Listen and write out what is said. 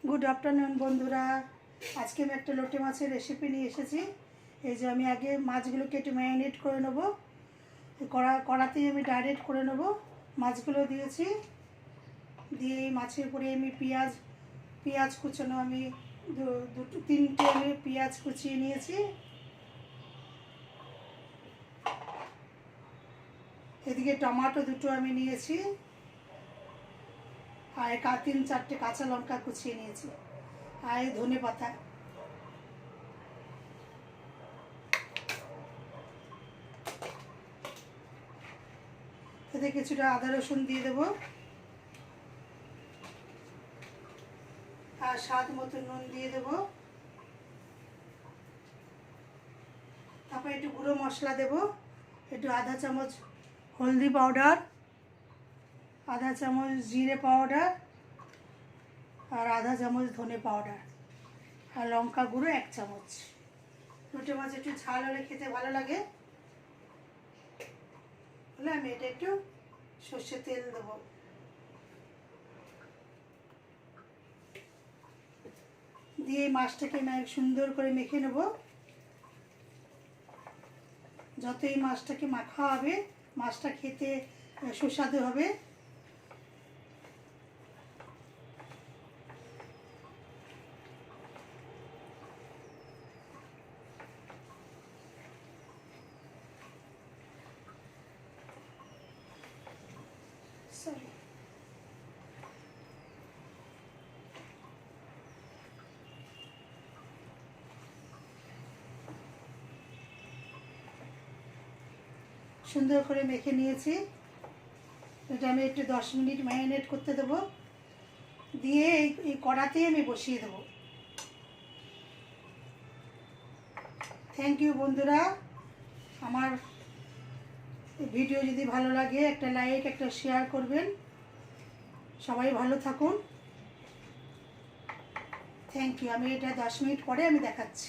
Good afternoon बंधुरा आज के एक लोटे माछेर रेसिपि निये एसेछि। এই যে আমি আগে মাছগুলো কেটে ম্যারিনেট করে নেব। কড়াতেই আমি ডাইরেক্ট করে নেব। মাছগুলো দিয়েছি, দিয়ে এই মাছের উপরে আমি পেঁয়াজ কুচানো আমি তিনটে আমি পেঁয়াজ কুচিয়ে নিয়েছি। এদিকে টমেটো দুটো আমি নিয়েছি, আর 3-4টে কাঁচা লঙ্কা কুচিয়ে নিয়েছি, আর ধনে পাতা। এতে কিছুটা আদা রসুন দিয়ে দেবো, আর স্বাদ মতো নুন দিয়ে দেবো। তারপর একটু গুঁড়ো মশলা দেবো, একটু আধা চামচ হলদি পাউডার, আধা চামচ জিরে পাউডার, আর আধা চামচ ধনে পাউডার, আর লঙ্কা গুঁড়ো 1 চামচ। লোটে মাছ একটু ঝাল হলে খেতে ভালো লাগে বলে আমি এটা একটু সর্ষের তেল দেবো। দিয়ে মাছটাকে আমি সুন্দর করে মেখে নেব। যত এই মাছটাকে মাখা হবে মাছটা খেতে সুস্বাদু হবে। সুন্দর করে মেখে নিয়েছি। এটা আমি একটু 10 মিনিট ম্যারিনেট করতে দেবো, দিয়ে এই কড়াতেই আমি বসিয়ে দেবো। থ্যাংক ইউ বন্ধুরা। আমার ভিডিও যদি ভালো লাগে একটা লাইক একটা শেয়ার করবেন। সবাই ভালো থাকুন। Thank you. আমি এটা 10 মিনিট পরে আমি দেখাচ্ছি।